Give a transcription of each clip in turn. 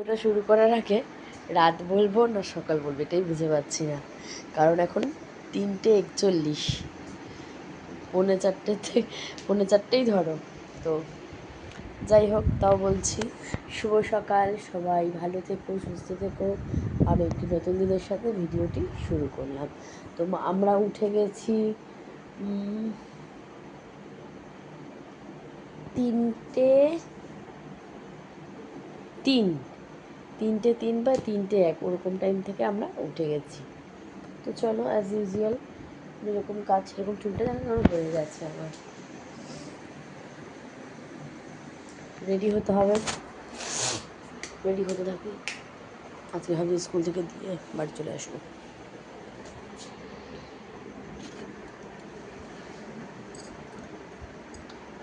ওটা শুরু করার আগে রাত বলবো না সকাল বলবো এটাই বুঝে পাচ্ছি না, কারণ এখন 3:41, 4:45 ধরো। তো যাই হোক, তাও বলছি শুভ সকাল, সবাই ভালো থেকো, সুস্থ থেকো। আরও একটি নতুন দিনের সাথে ভিডিওটি শুরু করলাম। তো আমরা উঠে গেছি 3:03 বা 3:01 ওরকম টাইম থেকে আমরা উঠে গেছি। তো চলো অ্যাজ ইউজুয়াল যেরকম কাজ সেরকম চুলটা যেন হয়ে গেছে আমার। রেডি হতে হবে, রেডি হতে থাকি। আজকে ভাবছি স্কুল থেকে দিয়ে বাড়ি চলে আসবো।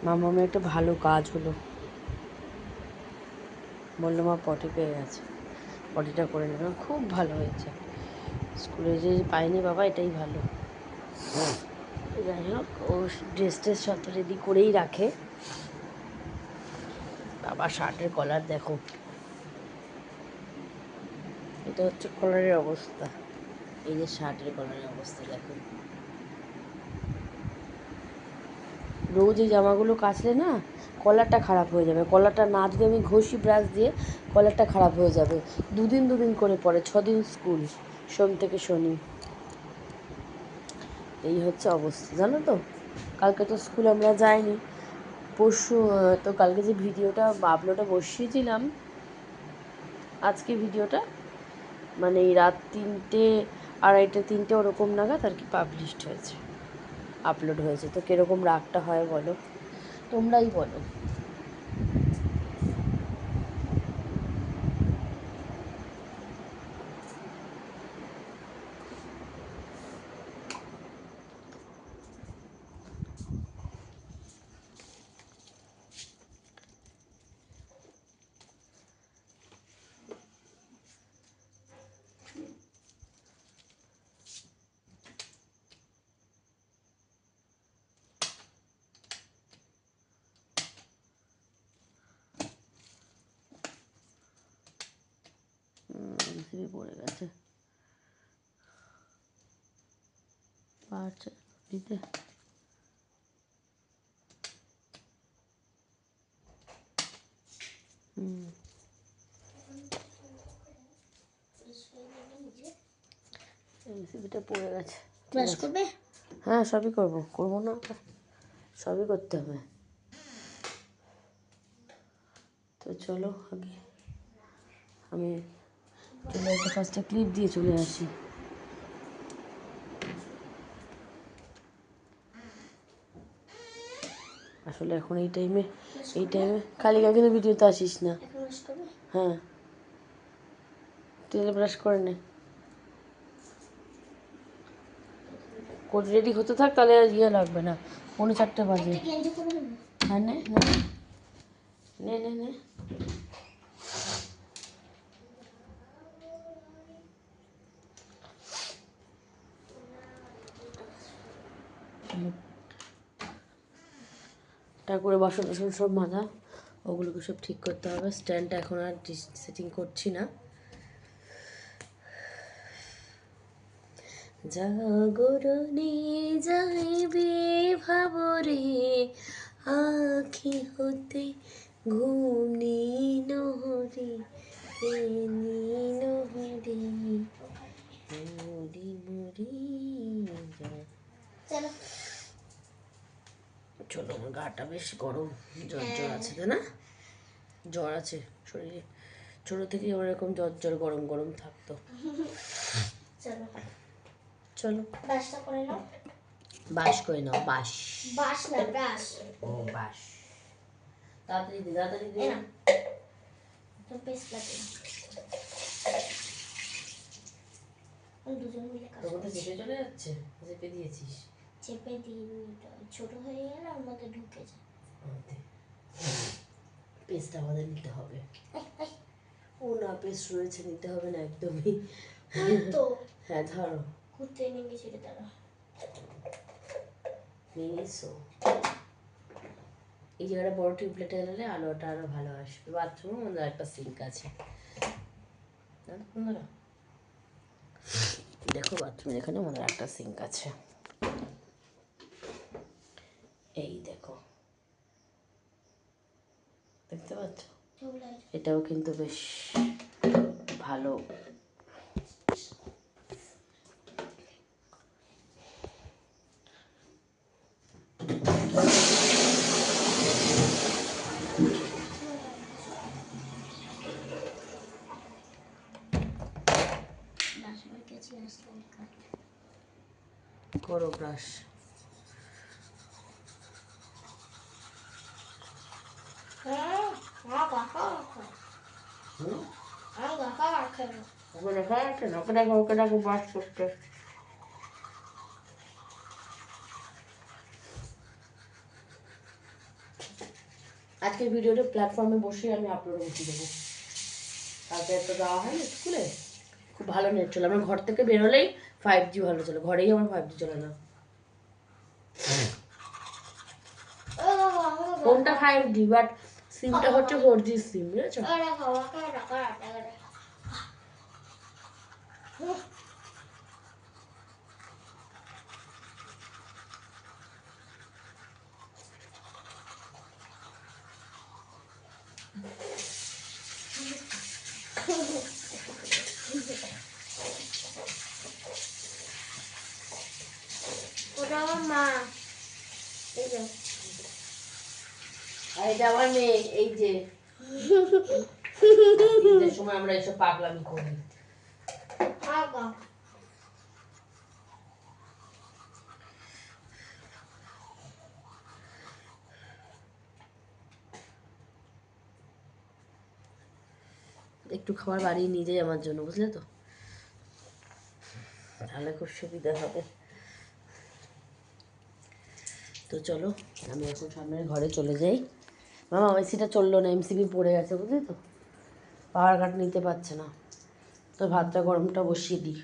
মামামের একটা ভালো কাজ হলো, বললো মা পটি পেয়ে গেছে, পটিটা করে নিলাম, খুব ভালো হয়েছে। স্কুলে যে পাইনি বাবা, এটাই ভালো। যাই হোক, ও ড্রেস সব রেডি করেই রাখে। বাবা শার্টের কলার দেখো, এটা হচ্ছে কলারের অবস্থা। এই যে শার্টের কলারের অবস্থা দেখো। রোজ এই জামাগুলো কাচলে না কলারটা খারাপ হয়ে যাবে। কলারটা না যদি আমি ঘষি ব্রাশ দিয়ে, কলারটা খারাপ হয়ে যাবে। দুদিন করে পরে 6 দিন স্কুল, সোম থেকে শনি। এই হচ্ছে অবস্থা, জানো তো। কালকে তো স্কুল আমরা যাইনি, পরশু তো কালকে যে ভিডিওটা আপলোডে বসিয়েছিলাম, আজকে ভিডিওটা মানে এই রাত 3টে, 2:30, 3টে ওরকম নাগাদ আর কি পাবলিশড হয়েছে, আপলোড হয়েছে। তো কীরকম রাগটা হয় বলো, তোমরাই বলো। পড়ে গেছে পারছে দিতে। রেসিপিটা পড়ে গেছে। ব্রাশ করবে? হ্যাঁ, সবই করবো না, সবই করতে হবে। তো চলো আগে আমি চলে আসি, ফার্স্টে ক্লিপ দিয়ে চলে আসি। আসলে এখন এই টাইমে কালিকা কিন্তু ভিডিওতে আসিস না। হ্যাঁ, তেলে ব্রাশ করে নে, রেডি হতে থাক, তাহলে আর ইয়ে লাগবে না। 4:45 বাজে। হ্যাঁ, নে নে নে নে। তারপরে বাসন টাসন সব মাজা, ওগুলোকে সব ঠিক করতে হবে। স্ট্যান্ডটা এখন আর সেটিং করছি না। জাগরণে যাইবে ভাবরে, আখি হতে ঘুম নহরে, নহরে মরি মরি যা। চলো, আমার গাটা বেশ গরম, জ্বর আছে, তাই না? জ্বর আছে শরীরে, ছোটো থেকেই আমার এরকম জ্বর গরম গরম থাকতো। চলো বাসটা করে নাও। বাস করে নাও, বাস না ব্রাশ। ও বাস, তাড়াতাড়ি দে তো পেস্ট লাগে। দুজন মিলে কাজ করতে চেপে চলে যাচ্ছে, চেপে দিয়েছিস? চেপে দিইনি, ছোট হয়ে গেলে ওর মধ্যে ঢুকে যায়। পেস্ট আমাদের নিতে হবে। ও না, পেস্ট রয়েছে, নিতে হবে না একদমই। তো হ্যাঁ, ধরো ঘুরতে নিয়ে গেছি, দাঁড়া নিয়ে এসো। এই জায়গাটা বড় টিউবলাইট এলে আলোটা আরো ভালো আসবে। বাথরুমে আমাদের একটা সিঙ্ক আছে, বন্ধুরা দেখো বাথরুমের এখানে আমাদের একটা সিঙ্ক আছে, এই দেখো দেখতে পাচ্ছ, এটাও কিন্তু বেশ ভালো। করো ব্রাশ। ওকে দেখা যাচ্ছে না, ওকে দেখো ব্রাশ করতে। আজকের ভিডিওটা প্ল্যাটফর্মে বসে আমি আপলোড করতে দেবো, কালকে একটা দেওয়া হয় না স্কুলে, খুব ভালো নেট চলে। আমার ঘর থেকে বেরোলেই 5G ভালো চলে, ঘরেই আমার 5G চলে না। ফোনটা 5G বাট সিমটা হচ্ছে 4G সিম, বুঝেছো? ওটা আমার মা, এই যে আর এটা আমার মেয়ে, এই যে ঈদের সময় আমরা এসব পাগলামি করি। একটু খাবার বাড়িয়ে নিয়ে যাই আমার জন্য, বুঝলে তো, তাহলে খুব সুবিধা হবে। তো চলো আমি এখন সামনের ঘরে চলে যাই। মামা এসিটা চললো না, এমসিবি পড়ে গেছে, বুঝলি তো, পাওয়ার কাট নিতে পারছে না। তো ভাতটা গরমটা বসিয়ে দিই।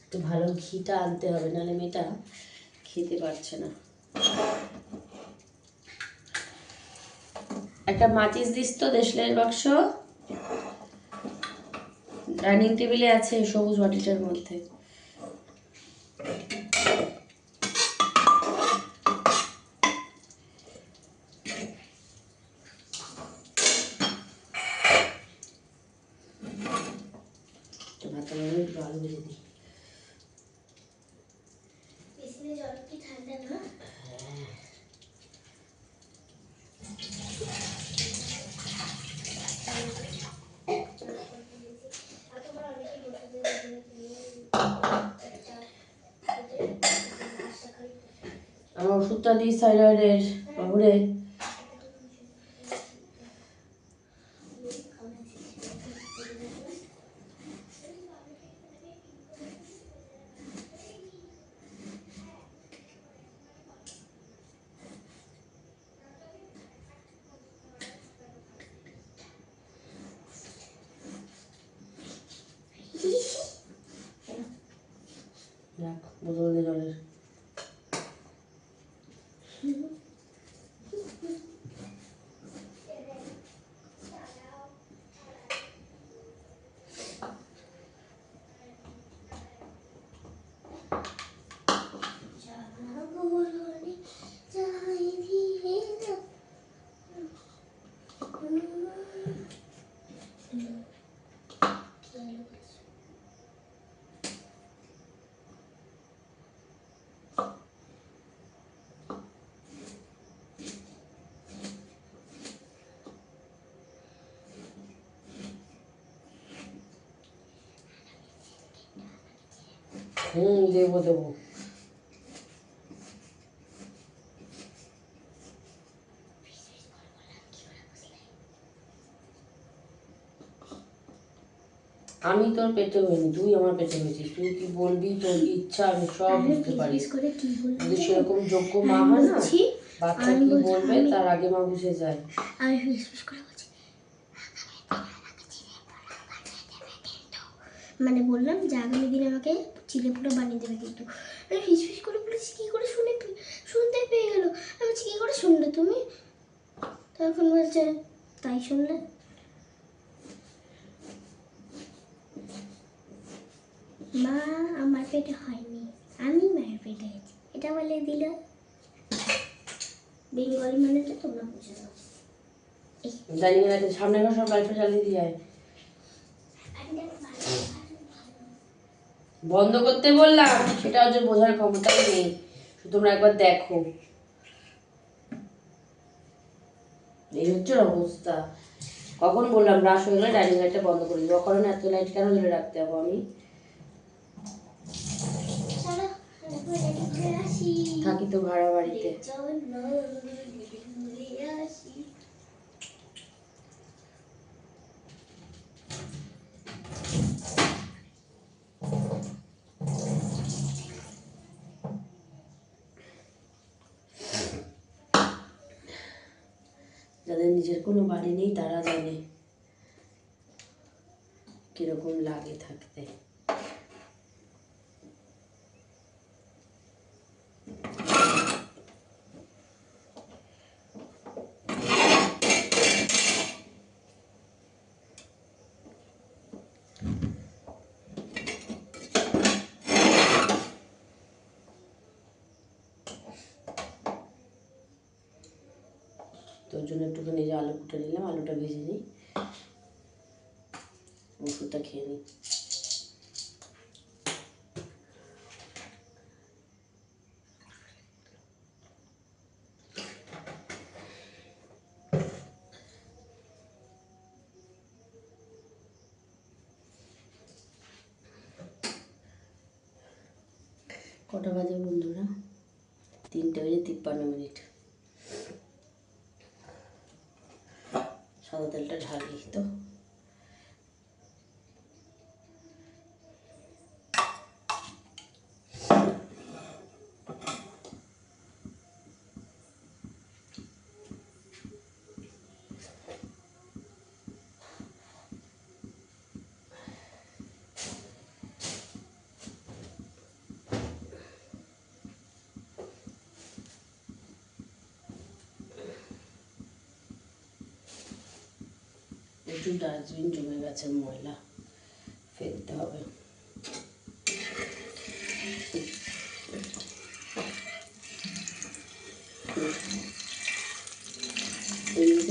একটু ভালো ঘিটা আনতে হবে, নাহলে মেয়েটা খেতে পারছে না। একটা মাচিস দিস তো, দেশলাইয়ের বাক্স ডাইনিং টেবিলে আছে, সবুজ বাটিটার মধ্যে। ভাতটা একটু আলু ভেজে দিই। জল কি ঠান্ডা না? আমার ওষুধটা দিই থাইরয়েডের, বাবুরে। দেখ বোতল দিয়ে জলের। দেবো দেবো। আমি তোর পেটে হইনি, তুই আমার পেটে হয়েছিস। তুই কি বলবি, তোর কি ইচ্ছা, আমি সব বুঝতে পারি। যদি সেরকম যোগ্য মা হয় না, বাচ্চা কি বলবে তার আগে মা বুঝে যায়। আমি ফিসফিস করে বলছি, মানে বললাম যে আগামী দিন আমাকে চিলে পুরো বানিয়ে দেবে, কিন্তু আমি ফিসফিস করে বলেছি, কি করে শুনতে পেয়ে গেল। আমি বলছি কি তুমি, তখন বলছে তাই শুনলে। মা আমার পেটে হয়নি, আমি মায়ের পেটে হয়েছি, এটা বলে দিল। বেঙ্গলি মানে তো তোমরা বুঝে নাও। জানি না, সামনে ঘর সব লাইটটা জ্বালিয়ে দিয়ে আয়। বন্ধ করতে বললাম, সেটা হচ্ছে বোঝার ক্ষমতাই নেই। তোমরা একবার দেখো, এই হচ্ছে অবস্থা। কখন বললাম ব্রাশ হয়ে গেলে ডাইনিং লাইটটা বন্ধ করে দিবো, কারণ এত লাইট কেন জ্বলে রাখতে যাবো আমি? থাকি তো ভাড়া বাড়িতে। যাদের নিজের কোনো বাড়ি নেই তারা জানে কিরকম লাগে থাকতে। তোর জন্য একটুখানি যে আলু কুটে নিলাম, আলুটা ভেজে নিই, ওষুধটা খেয়ে নিই। কটা বাজে বন্ধুরা? 3:53। সাদা তেলটা ঢালি তো। প্রচুর ডাস্টবিন জমে গেছে, ময়লা ফেলতে হবে।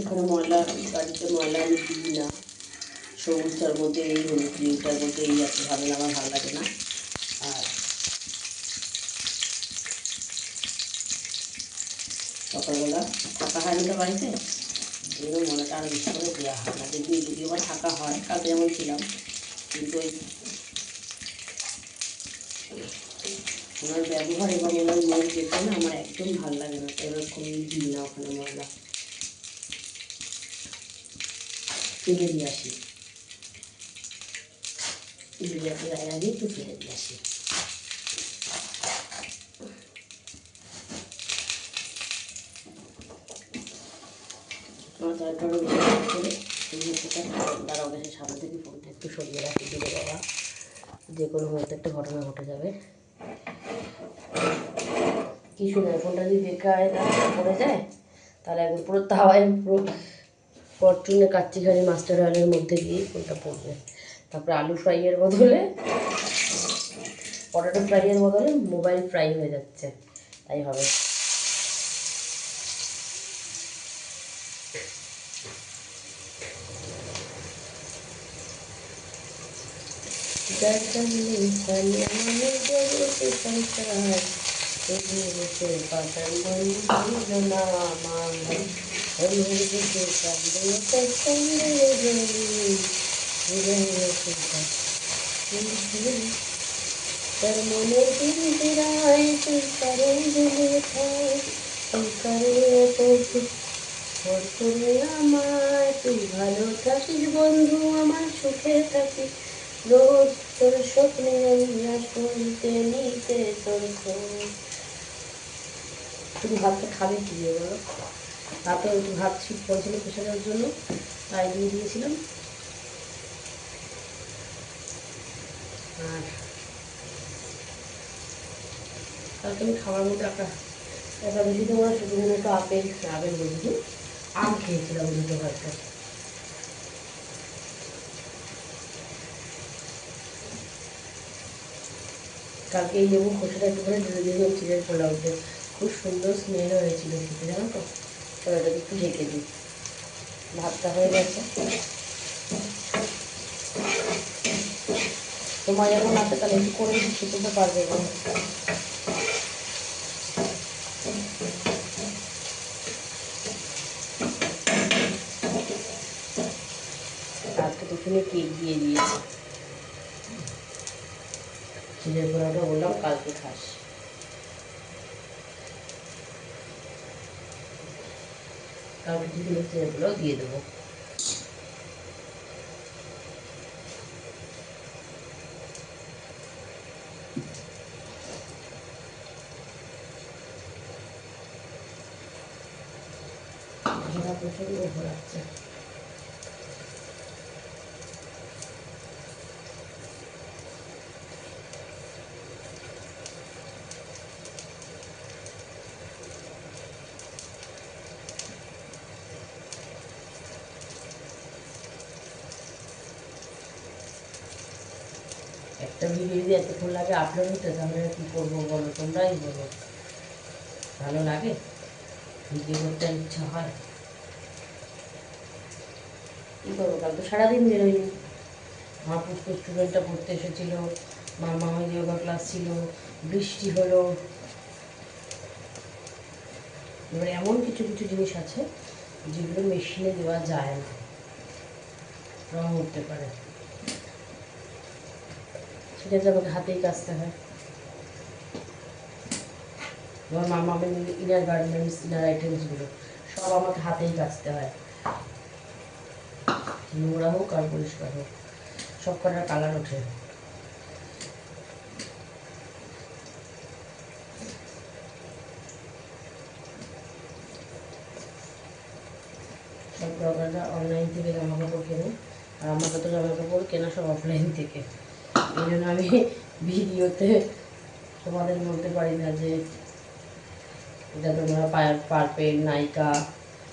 এখানে ময়লা, গাড়িতে ময়লা আমি দিই না। সবুজটার মধ্যে এই হলুদ ক্রিমটার মধ্যে এই আছে, ভালো আমার ভালো লাগে না। আর সকালবেলা থাকা হয় না তো বাড়িতে, এই জন্য ময়লাটা আরও বেশি করে দেওয়া হয় না। যদিও বা থাকা হয়, কালকে যেমন ছিলাম, কিন্তু ওই ওনার ব্যবহার এবং ওনার মুখ দেখে না আমার একদম ভালো লাগে না, তো এবার কোনো দিই না ওখানে ময়লা। ফেলে দিয়ে আসি, বিরিয়ানি আগে একটু ফেলে দিয়ে আসি। আমার তারপরে করে এই মুহূর্তটা দাঁড়াও, গেছে সামনে থেকে ফোনটা একটু সরিয়ে রাখি দিলে বাবা, যে কোনো মুহূর্তে একটা ঘটনা ঘটে যাবে। কিছু নয়, ফোনটা যদি বেকায় পড়ে যায় তাহলে একদম পুরো তাওয়ায়, পুরো ফরচুনে কাচ্চিঘানি মাস্টার অয়েলের মধ্যে দিয়ে ফোনটা পড়বে। তারপরে আলু ফ্রাইয়ের বদলে, পটেটো ফ্রাইয়ের বদলে মোবাইল ফ্রাই হয়ে যাচ্ছে, তাই হবে। তার মনে দিদিরায় তুই কারণ দিলে খায়, তুই করে আমায়, তুই ভালো থাকিস বন্ধু, আমার সুখে থাকিস, রোজ তোর স্বপ্নে আমি শুনতে নিতে তোর খোঁজ। তুমি ভাতটা খাবে কি দিয়ে বলো? রাতে একটু ভাত শীত পড়েছিল প্রেশারের জন্য, তাই দিয়ে দিয়েছিলাম। আর কালকে আমি খাবার মধ্যে একটা একাদশী তো আমরা শুধু একটু আপেল আপেল বলছি, আম খেয়েছিলাম দুটো ভাতটা। কালকে এই লেবু খোসাটা একটুখানি ঢেলে দিয়েছিলাম চিড়ের পোলাওতে, খুব সুন্দর স্মেল হয়েছিল খেতে, জানো তো। তবে এটাকে একটু ঢেকে দিই, ভাতটা হয়ে গেছে। তোমার যখন আছে তাহলে একটু করে যদি খেতে তো পারবে না। আজকে টিফিনে কেক দিয়ে দিয়েছে, চিড়ের পোলাওটা বললাম কালকে খাস। কালকে টিফিনে চিড়ের পোলাও দিয়ে দেবো। প্রচন্ড ঘোরাচ্ছে। একটা ভিডিও যদি এতক্ষণ লাগে আপলোড হতে, তাহলে কী করবো বলো, তোমরাই বলো। ভালো লাগে? ভিডিও করতে ইচ্ছা হয়। কী করবো, কাল তো সারাদিন বেরোয়নি। আমার পুষ্প স্টুডেন্টটা পড়তে এসেছিলো, মামার যোগা ক্লাস ছিল, বৃষ্টি হলো। এবারে এমন কিছু কিছু জিনিস আছে যেগুলো মেশিনে দেওয়া যায় না, রং উঠতে পারে, সেক্ষেত্রে আমাকে হাতেই কাচতে হয়। আমার মামার ইনার গার্মেন্টস, ইনার আইটেমসগুলো সব আমাকে হাতেই কাচতে হয়, নোংরা হোক আর পরিষ্কার হোক, সব কটার কালার ওঠে। সব ব্লগাররা অনলাইন থেকে জামা কাপড় কেনে, আর আমাকে তো জামা কাপড় কেনা সব অফলাইন থেকে। এই জন্য আমি ভিডিওতে তোমাদের বলতে পারি না যে এটা তোমরা পারপেল, নাইকা,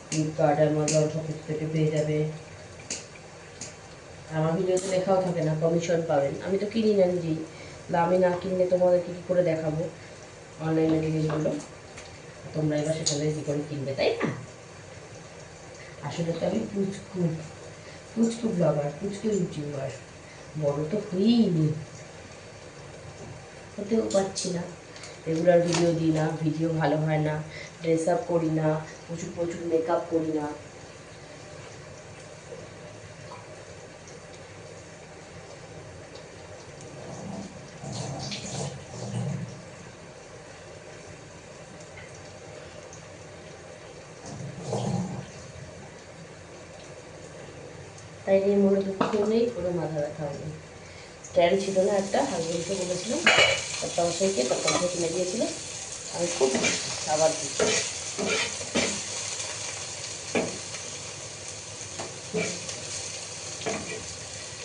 ফ্লিপকার্ট, অ্যামাজন সব কিছু থেকে পেয়ে যাবে। আমার ভিডিওতে লেখাও থাকে না কমিশন পাবেন, আমি তো কিনি না নিজেই, আমি না কিনলে তোমাদেরকে কী করে দেখাবো অনলাইনে জিনিসগুলো, তোমরা এবার সেটা কী করে কিনবে, তাই না? আসলে তো আমি পুচকু পুচকু ব্লগার, পুচকু ইউটিউবার, বড় তো হইনি, হতেও পারছি না। রেগুলার ভিডিও দিই না, ভিডিও ভালো হয় না, ড্রেস আপ করি না, প্রচুর প্রচুর মেকআপ করি না। তাই নিয়ে মনে দুঃখ নেই, কোনো মাথা ব্যথাও নেই। স্ট্যান্ড ছিল না একটা, হাজবেন্ডকে বলেছিলাম একটা অবশ্যইকে তখন কিনে দিয়েছিল, আমি খুব আবার দিচ্ছি।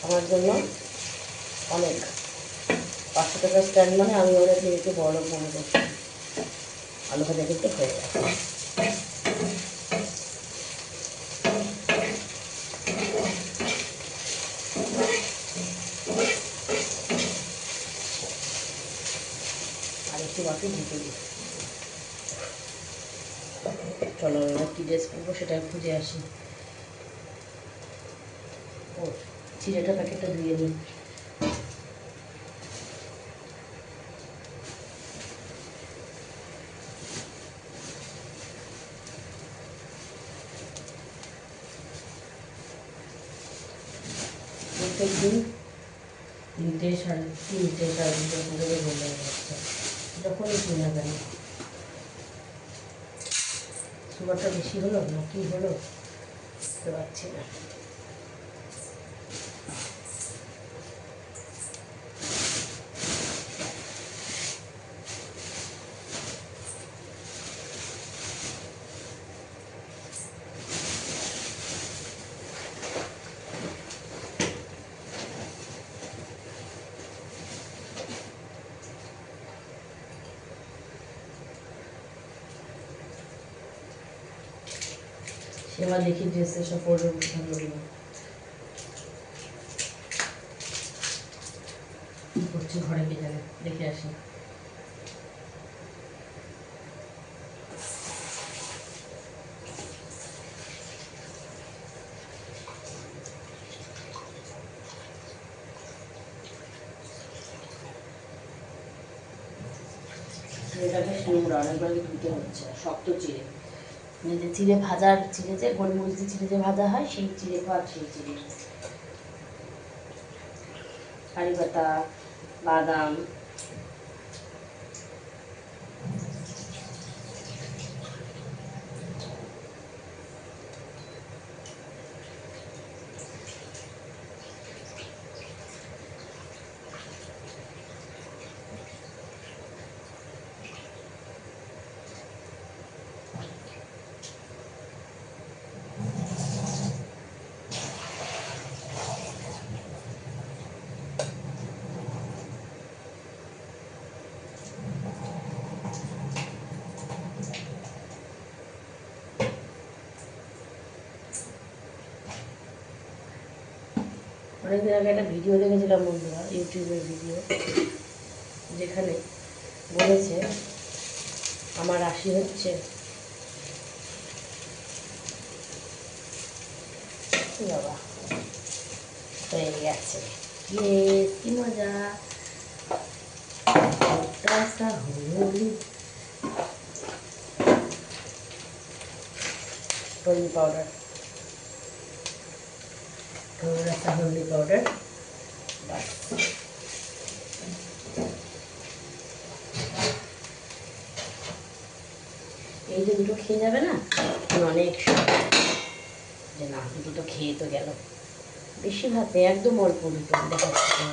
আমার জন্য অনেক, 500 টাকার স্ট্যান্ড মানে আমি ওরা কিনেছি বড় মনে করছি, আলু ভাজা কিন্তু হয়ে গেছে। আর একটু বাকি ঢেকে দিই। চলো এবার কী ড্রেস করবো সেটা খুঁজে আসি। ও চিড়েটা প্যাকেটটা ধুয়ে নিই। প্রত্যেক দিন 3টে সাড়ে 3টে করে বলে যাচ্ছে, যখনই কিনা কেন। সুগারটা বেশি হলো না কী হলো বুঝতে পারছি না। সেবার দেখি ড্রেস সব পরে কি করছি ঘরে কে জানে, দেখে আসি। চিড়েটাকে নোংরা অনেকবার ধুতে হচ্ছে, শক্ত চিড়ে, যে চিড়ে ভাজার চিড়ে, যে গোলমরিচ দিয়ে চিড়ে যে ভাজা হয় সেই চিড়ে ভাত, সেই চিড়ে কারি পাতা, বাদাম, অনেকদিন আগে একটা ভিডিও দেখেছিলাম বন্ধুরা, ইউটিউবের ভিডিও, যেখানে বলেছে আমার রাশি হচ্ছে বাবা হয়ে গেছে, কি মজা, হলদি পাউডার, थोड़ा सा हल्दी पाउडर, बस এই যে দুটো খেয়ে যাবে না, অনেক যে না দুটো তো খেয়ে তো গেল, বেশি ভাত নেই, একদম অল্প দুটো দেখাচ্ছি।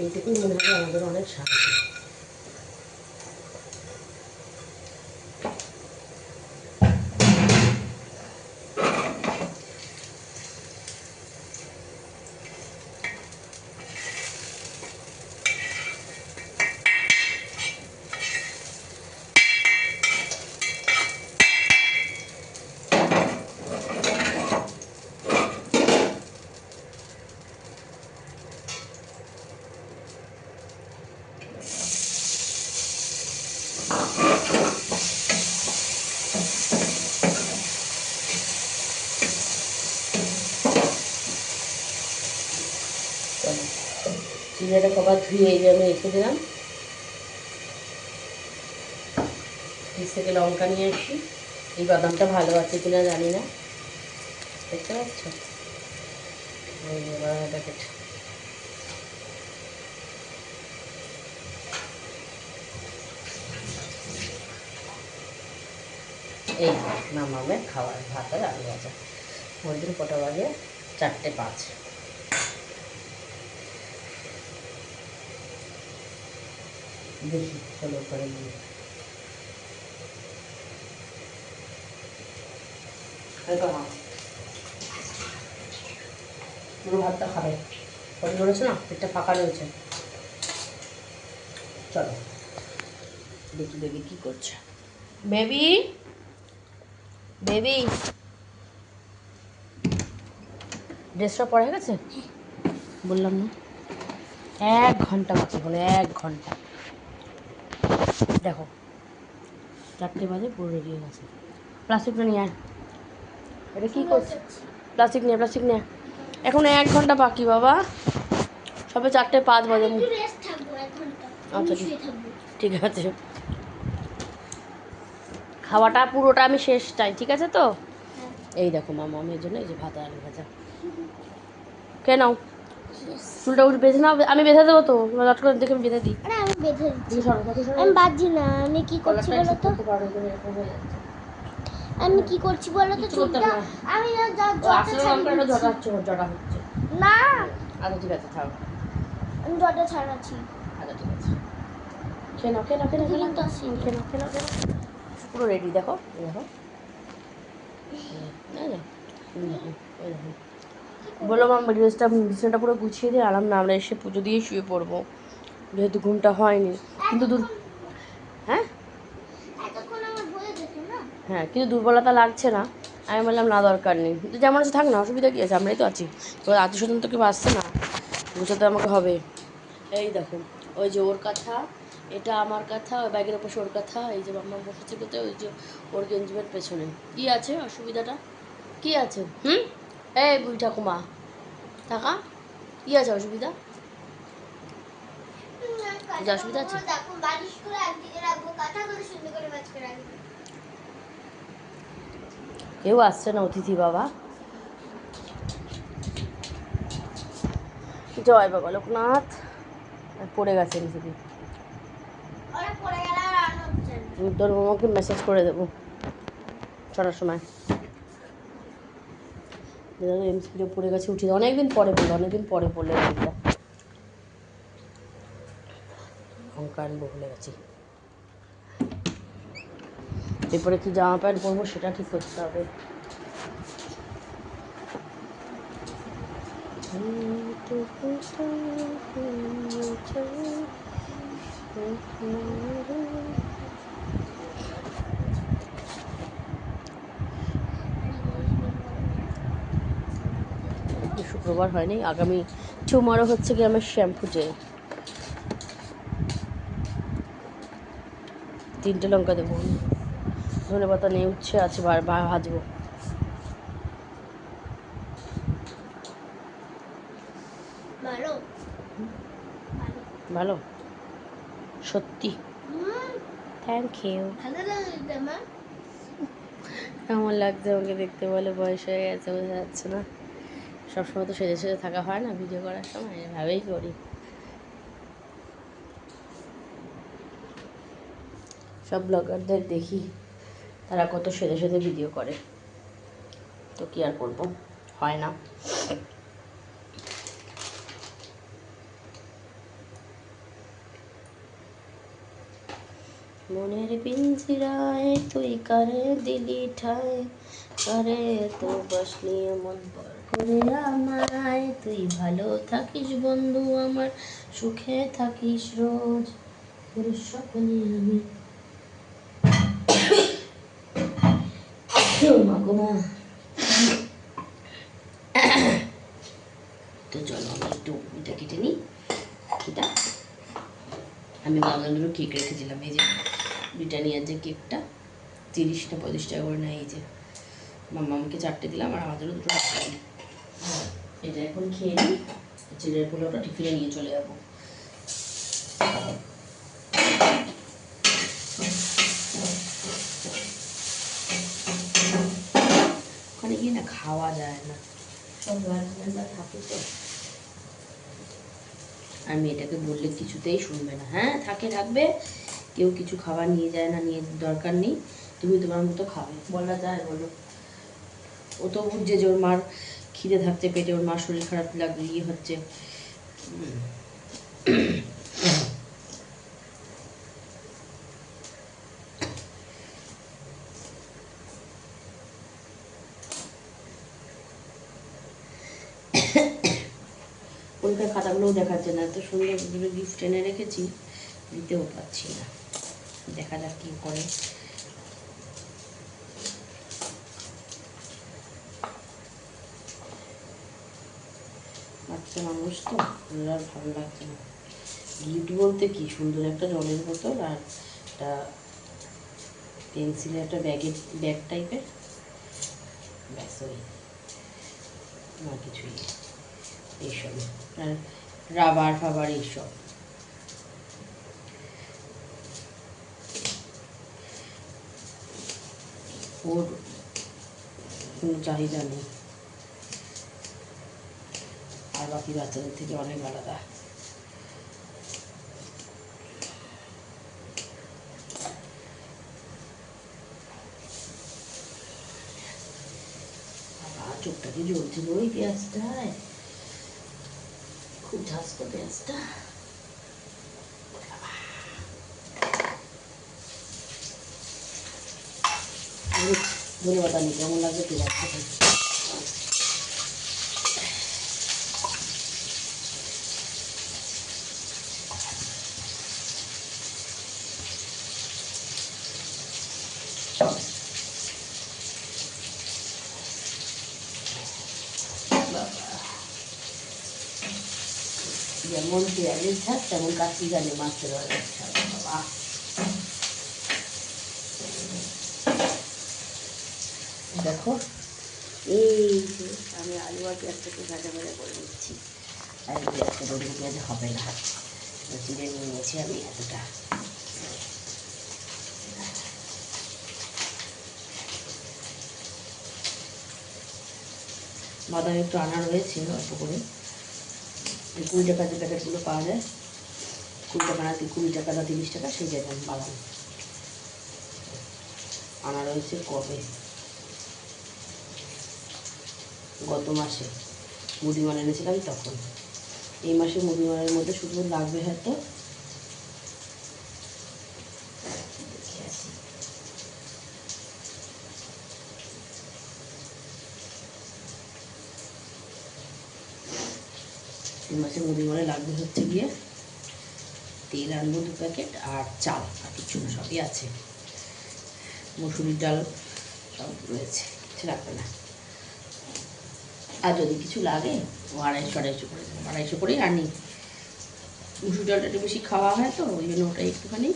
এইটুকুই মনে হবে আমাদের অনেক শান্তি। চিড়েটা কবার ধুয়ে এই যে আমি রেখে দিলাম, ফ্রিজ থেকে লঙ্কা নিয়ে আসি, এই বাদামটা ভালো আছে কিনা জানি না, দেখতে পাচ্ছ এই যে বাদাম প্যাকেট, এই নামাবে খাবার, ভাত আর আলু ভাজা, ওই দিন কটা বাজে 4:05, দেখি চলো করে গিয়ে পুরো ভাতটা খাবে, কত ধরেছে না, পেটটা ফাঁকা রয়েছে। চলো দেখি বেবি কি করছে, বেবি বেবি ড্রেসটা পরে গেছে বললাম না, 1 ঘন্টা বাকি হলো, 1 ঘন্টা, দেখো 4টে বাজে পুরো রেডি হয়ে গেছে। প্লাস্টিকটা নিয়ে আয়, এটা কী করছে, প্লাস্টিক নিয়ে এখন 1 ঘন্টা বাকি বাবা, সবে 4:05 বাজে। আচ্ছা ঠিক আছে, খাওয়াটা পুরোটা আমি শেষ চাই, ঠিক আছে তো। এই দেখো মামা, আমি এর জন্য এই যে ভাত আলু ভাজা কে নাও, চুলটা উঠে বেঁধে নাও, আমি বেঁধে দেবো তো, লট করে দেখে আমি বেঁধে দিই। আমি বেঁধে দিচ্ছি, আমি বাঁধছি না, আমি কি করছি বলো তো, আমি কি করছি বলো তো, চুলটা আমি জটা হচ্ছে না, আচ্ছা ঠিক আছে থাক, আমি জটা ছাড়াচ্ছি, আচ্ছা ঠিক আছে, খেয়ে নাও পুরো রেডি, দেখো দেখো বললাম আমার ড্রেসটা বিছানাটা পুরো গুছিয়ে দিয়ে আরাম না, আমরা এসে পুজো দিয়ে শুয়ে পড়বো, যেহেতু ঘুমটা হয়নি, কিন্তু দূর হ্যাঁ হ্যাঁ, কিন্তু দুর্বলতা লাগছে না। আমি বললাম না, দরকার নেই, কিন্তু যেমন আছে থাক না, অসুবিধা কী আছে, আমরাই তো আছি। এবার আত্মীয় স্বজন তো কেউ আসছে না, বুঝতে আমাকে হবে। এই দেখো, ওই যে ওর কাঁথা, এটা আমার কাঁথা, ওই ব্যাগের ওপর ওর কাঁথা, এই যে মাম্মা বসেছে কোথায়, ওই যে ওর গেঞ্জিমের পেছনে। কী আছে অসুবিধাটা, কী আছে? এই বুড়ি ঠাকুমা থাকা, কী আছে অসুবিধা? যে অসুবিধা আছে? কেউ আসছে না, অতিথি বাবা। জয় বাবা লোকনাথ। পড়ে গেছে রেসিপি। তোর মোমোকে মেসেজ করে দেবো ছটার সময়। এমসিপিটা পড়ে গেছে, উঠিয়ে অনেকদিন পরে পড়লে রেসিপিটা। লঙ্কা আনবো ভুলে গেছি। এরপরে কি জামা প্যান্ট পরবো সেটা ঠিক করতে হবে। শুক্রবার হয়নি, আগামী টুমারো হচ্ছে কি আমার শ্যাম্পু ডে। 3টে লঙ্কা দেবো, ধনে পাতা নেই, উচ্ছে আছে, ভাজবো। ভালো সত্যি, থ্যাংক ইউ। কেমন লাগছে আমাকে দেখতে বলে? বয়স হয়ে গেছে, বোঝা যাচ্ছে না। সবসময় তো সেজে সেজে থাকা হয় না ভিডিও করার সময়, এভাবেই করি। সব ব্লগারদের দেখি তারা কত সেজে সেজে ভিডিও করে, তো কি আর করবো, হয় না। মনের পিঞ্জিরায় তুই কারে দিলি ঠায়, কারে তো বসলি এমন পর করে আমায়। তুই ভালো থাকিস বন্ধু আমার, সুখে থাকিস রোজ, তোর স্বপ্নে আমি। মা গো মা। তো চলো আমি একটু এটা কেটে নিই। এটা আমি বাগানোরও কেক রেখেছিলাম, এই যে ব্রিটানিয়ার যে কেকটা 30 না 35 টাকা করে নেয়। এই যে মাম্মা আমাকে 4টে দিলাম আর আমাদেরও 2টো রাখলাম। এটা এখন খেয়ে নিই, চিড়ের পোলাওটা টিফিনে নিয়ে চলে যাবো। ওখানে গিয়ে না খাওয়া যায় না, সব গার্জেনরা থাকে তো। আমি এটাকে বললে কিছুতেই শুনবে না। হ্যাঁ থাকে, থাকবে, কেউ কিছু খাবার নিয়ে যায় না, নিয়ে দরকার নেই, তুমি তোমার মতো খাবে, বলা যায় বলো? ও তো বুঝছে যে ওর মার খিদে থাকছে পেটে, ওর মার শরীর খারাপ লাগবে, ইয়ে হচ্ছে। পরীক্ষার খাতাগুলোও দেখাচ্ছে না, এত সুন্দর গিফট এনে রেখেছি, দিতেও পারছি না। দেখা যাক কী করে। বাচ্চা মানুষ তো, আর ভালো লাগছে না। গিফট বলতে কি সুন্দর একটা জলের বোতল আর একটা পেন্সিলের একটা ব্যাগ টাইপের, ব্যাস ওই, না কিছুই, এইসব আর রাবার ফাবার এইসব। ওর কোনো চাহিদা নেই, আর বাকি বাচ্চাদের থেকে অনেক আলাদা। চোখটা কি জ্বলছে ওই পেঁয়াজটায়, খুব ঝাঁজ তো পেঁয়াজটা। ধন্যবাদ, আমি কেমন লাগবে পেঁয়াজ খেতে। যেমন পেঁয়াজের ঝাঁজ তেমন কাশি জানে মাছের ঝাঁজ। বাবা দেখো, এই যে আমি আলু আর পেঁয়াজটাকে ভাজা ভাজা করে নিচ্ছি। আর পেঁয়াজটা রোদ পেঁয়াজ হবে না, চিড়ে নিয়ে নিয়েছি আমি এতটা। বাদাম একটু আনা রয়েছে অল্প করে, 20 টাকা যে প্যাকেটগুলো পাওয়া যায়, 20 টাকা না 20 টাকা না 30 টাকা, সেই জায়গায় বাদাম আনা রয়েছে। কবে গত মাসে মুদিমাল এনেছিলাম তখন। এই মাসে মুদিমালের মধ্যে শুধু লাগবে হয়তো এই মাসে মুদিমালে লাগবে হচ্ছে গিয়ে তেল আনবো 2 প্যাকেট, আর চাল, আর কিছু না, সবই আছে। মসুরির ডাল সব রয়েছে, কিছু লাগবে না। আর যদি কিছু লাগে ও 250 করে দেবো, 250 করেই আনি। মুসুর ডালটা একটু বেশি খাওয়া হয় তো, ওই জন্য ওটা একটুখানি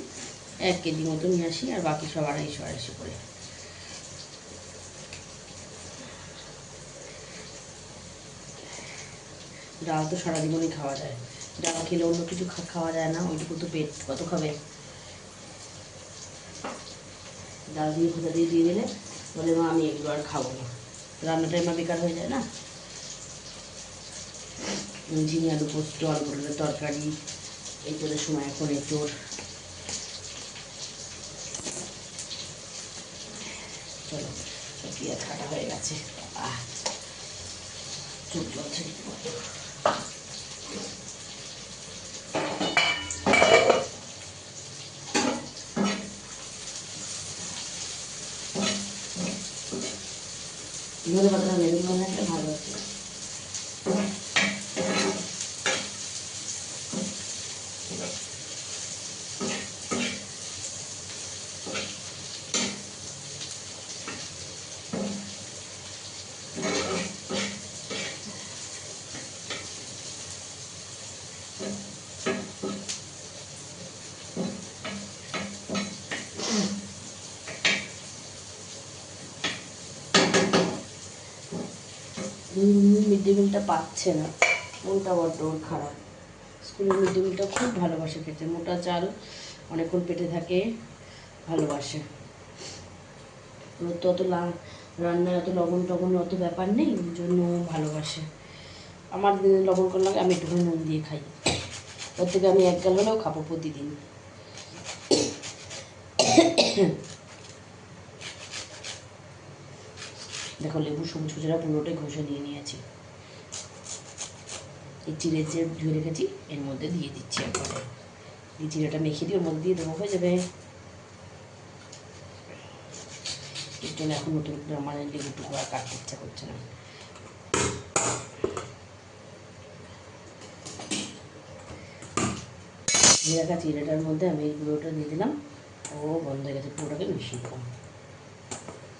1 কেজি মতো নিয়ে আসি, আর বাকি সব 250 করে। ডাল তো সারা জীবনই খাওয়া যায়, ডাল খেলে অন্য কিছু খাওয়া যায় না, ওইটুকু তো পেট কত খাবে। ডাল দিয়ে ভুজা দিয়ে দিলে বলে মা আমি এগুলো আর খাবো না, রান্নাটাই মা বেকার হয়ে যায় না। ঝিঙে আলু পোস্ত, আলু পটলের তরকারি, এঁচোড়ের সময় এখন এঁচোড়। চলো, সব পেঁয়াজ কাটা হয়ে গেছে। চোখ জ্বলছে রীতিমতো। ধনে পাতাটা লেবু বানাতে ভালো আছে। মিড ডে মিলটা পাচ্ছে না, মনটা বড্ড ওর খারাপ। স্কুলের মিড ডে মিলটা খুব ভালোবাসে খেতে, মোটা চাল, অনেকক্ষণ পেটে থাকে, ভালোবাসে। ওর তো অত রান্নায় অত লবণ টবণ অত ব্যাপার নেই, ওই জন্য ভালোবাসে। আমার লবণ কম লাগে, আমি একটুখানি নুন দিয়ে খাই, ওর থেকে আমি 1 গাল হলেও খাবো প্রতিদিন। দেখো লেবু সবুজ কুচুরা পুরোটাই ঘষে দিয়ে নিয়েছি। এই চিড়ে যে ধুয়ে রেখেছি এর মধ্যে দিয়ে দিচ্ছি একবারে, এই চিড়েটা মেখে দিয়ে ওর মধ্যে দিয়ে দেবো, হয়ে যাবে। এর জন্য এখন নতুন করে আমার লেবু টুকরো আর কাটতে ইচ্ছা করছে না। দিয়ে রাখা চিড়েটার মধ্যে আমি এই গুঁড়োটা দিয়ে দিলাম, ও বন্ধ হয়ে গেছে, পুরোটাকে মিশিয়ে দিলাম।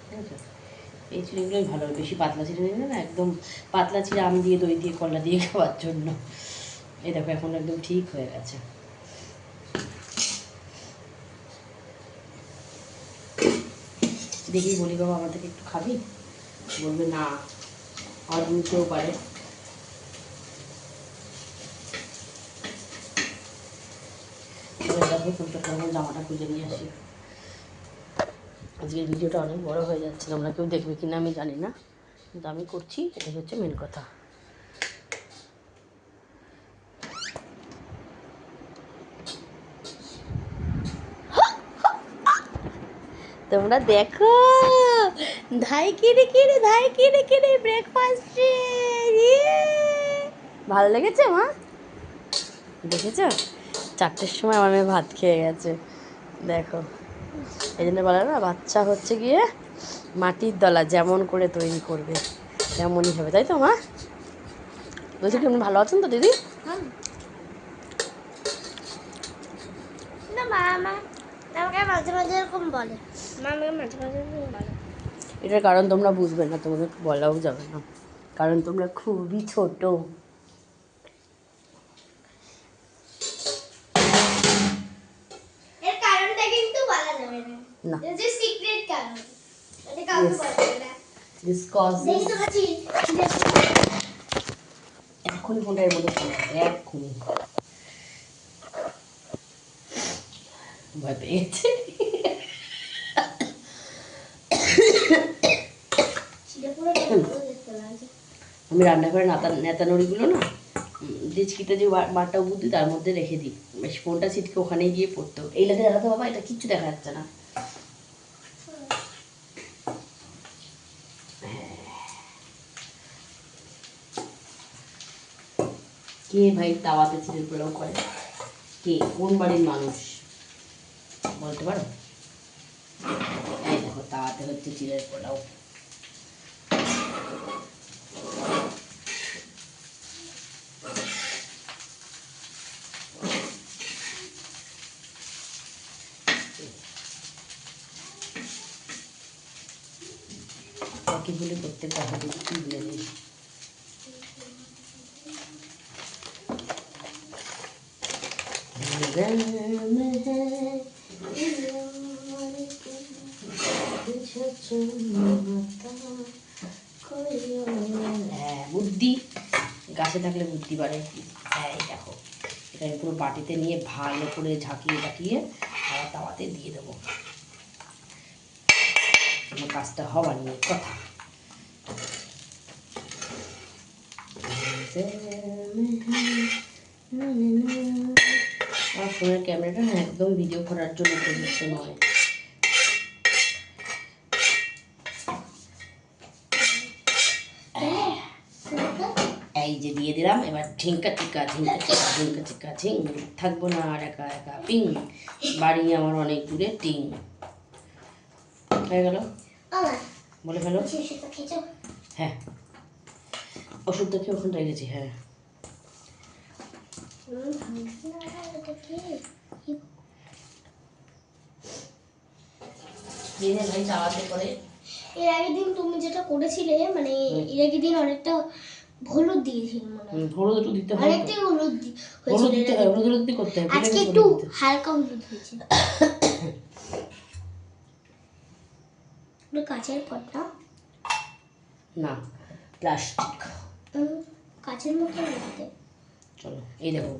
ঠিক আছে, এই চিড়েগুলোই ভালো, বেশি পাতলা চিড়ে নিলে না, একদম পাতলা চিড়ে আম দিয়ে দই দিয়ে কলা দিয়ে খাওয়ার জন্য। এই দেখো এখন একদম ঠিক হয়ে গেছে। দেখি বলি বাবা আমার থেকে একটু খাবি, বলবে না, আর নিতেও পারে। দেখো কোনটা জামাটা খুঁজে নিয়ে আসি। আজকের ভিডিওটা অনেক বড় হয়ে যাচ্ছে, তোমরা কেউ দেখবে কিনা আমি জানি না, কিন্তু আমি করছি, এটাই হচ্ছে মেন কথা। তোমরা দেখো ধাই কিরে কিরে ধাই কিরে কিরে ব্রেকফাস্ট, ভালো লেগেছে মা? দেখেছো 4টের সময় আমার মেয়ে ভাত খেয়ে গেছে। দেখো, এই জন্য বলে না, বাচ্চা হচ্ছে গিয়ে মাটির দলা, যেমন করে তৈরি করবে তেমনই হবে, তাই তো মা? বলছি কি, আপনি ভালো আছেন তো দিদি? না মা আমাকে মাঝে মাঝে এরকম বলে, মা আমাকে মাঝে মাঝে এরকম বলে। এটার কারণ তোমরা বুঝবে না, তোমাদের বলাও যাবে না, কারণ তোমরা খুবই ছোট। না যে সিক্রেট কেন এটা কাউকে Yes. বলবে না দিস কজেস দেখি তো কাছে এক্ষুনি ফোনটার মধ্যে এক্ষুনি ভয় পেয়ে গেছে। চিড়ে পুরো ভালো দেখতে লাগে আমি রান্নাঘরে নেতানুড়িগুলো না ডিচকিতে যে বারটা বুদ্ধি তার মধ্যে রেখে দিই, বেশ ফোনটা ছিটকে ওখানে গিয়ে পড়তো। এই লাতে দাঁড়াতে বাবা, এটা কিচ্ছু দেখা যাচ্ছে না। কে ভাই তাওয়াতে চিড়ের পোলাও করে? কে, কোন বাড়ির মানুষ বলতে পারো? এই দেখো তাওয়াতে হচ্ছে চিড়ের পোলাও। কি বলে করতে পারো দেখি, কি বলে দিই। হ্যাঁ, বুদ্ধি গাছে থাকলে বুদ্ধি বাড়ে। হ্যাঁ, এই দেখো এটা আমি পুরো বাটিতে নিয়ে ভালো করে ঝাঁকিয়ে ঝাঁকিয়ে আবার তাওয়াতে দিয়ে দেবো। আমার কাজটা হওয়ার নিয়ে কথা। আমার ফোনের ক্যামেরাটা না একদম ভিডিও করার জন্য উপযুক্ত নয়। এই যে দিয়ে দিলাম, এবার ঝিঙ্কা চিকা ঝিঙ্কা চিকা ঝিঙ্কা চিকা ঝিং, থাকবো না আর একা একা পিং, বাড়ি আমার অনেক দূরে টিং। হয়ে গেল, বলে ফেলো। হ্যাঁ, ওষুধটা খেয়ে ওখানে রেখেছি। হ্যাঁ, ভাই চালাতে করে। এর আগের দিন তুমি যেটা করেছিলে মানে এর আগের দিন অনেকটা হলুদ দিয়েছিল মনে হয়। হলুদ একটু দিতে হয়, অনেকটাই হলুদ হলুদ হয়েছিল দিতে হয়, হলুদ হলুদ করতে হয়। আজকে একটু হালকা হলুদ হয়েছে। কাঁচের পটটা না, প্লাস্টিক। কাঁচের মতো লাগতে। চলো, এই দেখো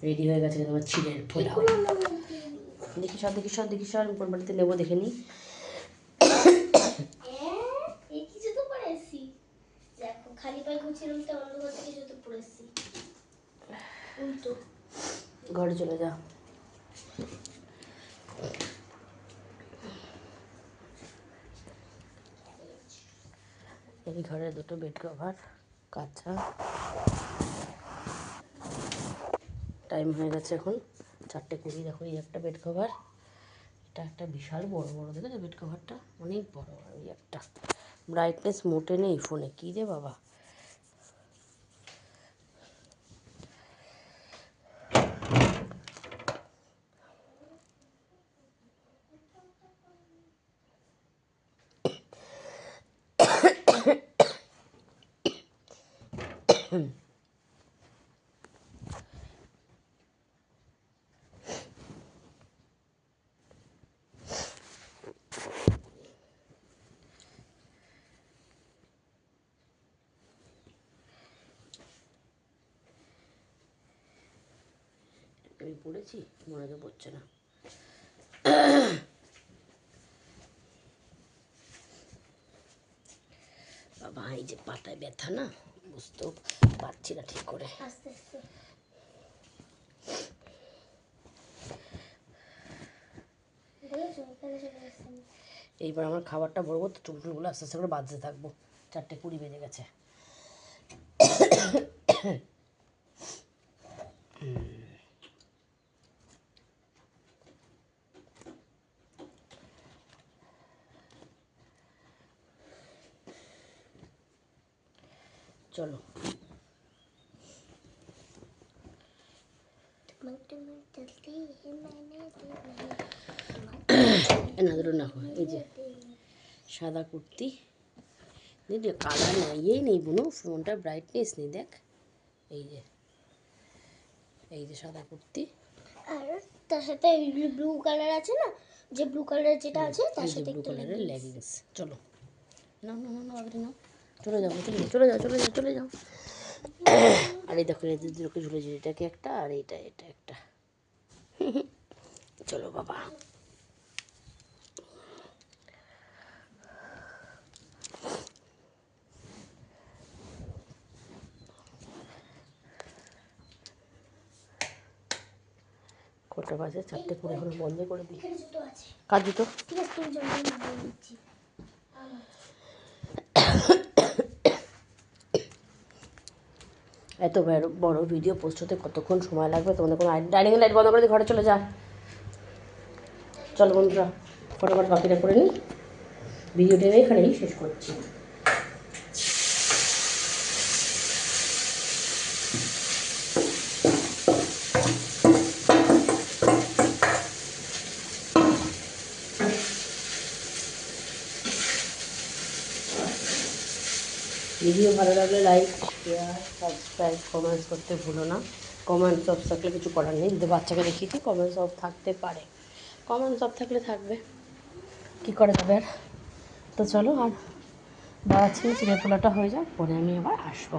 রেডি হয়ে গেছে তোমার চিড়ের পোলাও। দেখি সব দেখি সব দেখি সব কোন বাড়িতে নেবো দেখে নিই। খালি পায়ে ঘুরছিলাম তো অন্ধকার থেকে জুতো পরেছি উল্টো। ঘরে চলে যা। এই ঘরে দুটো বেড কভার কাঁচা। টাইম হয়ে গেছে এখন 4:20। দেখো এই একটা বেড কভার, এটা একটা বিশাল বড় বড়, দেখেছো বেড কভারটা অনেক বড়। আর ওই একটা ব্রাইটনেস মোটে নেই ফোনে, কী রে বাবা। আমি পড়েছি, মনে তো পড়ছে না। বাবা এই যে পাতায় ব্যথা না, বুঝতেও পারছি না ঠিক করে। আস্তে আস্তে এইবার আমার খাবারটা ভরবো, তো চুলটুলগুলো আস্তে আস্তে করে বাঁধতে থাকবো। 4:20 বেজে গেছে। চলো না দুটো না, এই যে সাদা কুর্তি, দেখি কালার নেই, এই নেই বুনো, ফোনটা ব্রাইটনেস নেই দেখ। এই যে সাদা কুর্তি, আর তার সাথে ব্লু কালার আছে না, যে ব্লু কালার যেটা আছে তার সাথে ব্লু একটা কালারের লেগিংস। লেগিংস। চলো নাও নাও নাও আগে নাও, চলে যাও চলে যাও চলে যাও চলে যাও চলে যাও। আর এই দেখো এদের দুটোকে ঝুলেছে, এটাকে একটা আর এটা একটা। চলো বাবা। কটা বাজে? 4টে পুরো, এখন বন্ধ করে দিই। এখানে জুতো আছে। কার জুতো? ঠিক আছে, তুমি জলদি নামিয়ে নিচ্ছি। এত বড় ভিডিও পোস্ট হতে কতক্ষণ সময় লাগবে তোমাদের কোনো ডাইনিং লাইট বন্ধ করে দিয়ে ঘরে চলে যা। চলো বন্ধুরা, ফটোফট বাকিটা করে নিই, ভিডিওটা আমি এখানেই শেষ করছি। ভিডিও ভালো লাগলে লাইক, শেয়ার, সাবস্ক্রাইব, কমেন্টস করতে ভুলো না। কমেন্টস অফ থাকলে কিছু করার নেই, যদি বাচ্চাকে দেখিয়েছি কমেন্টস অফ থাকতে পারে, কমেন্টস অফ থাকলে থাকবে, কী করে যাবে আর। তো চলো আর দাঁড়াচ্ছি, চিড়ে পোলাটা হয়ে যাক, পরে আমি আবার আসবো।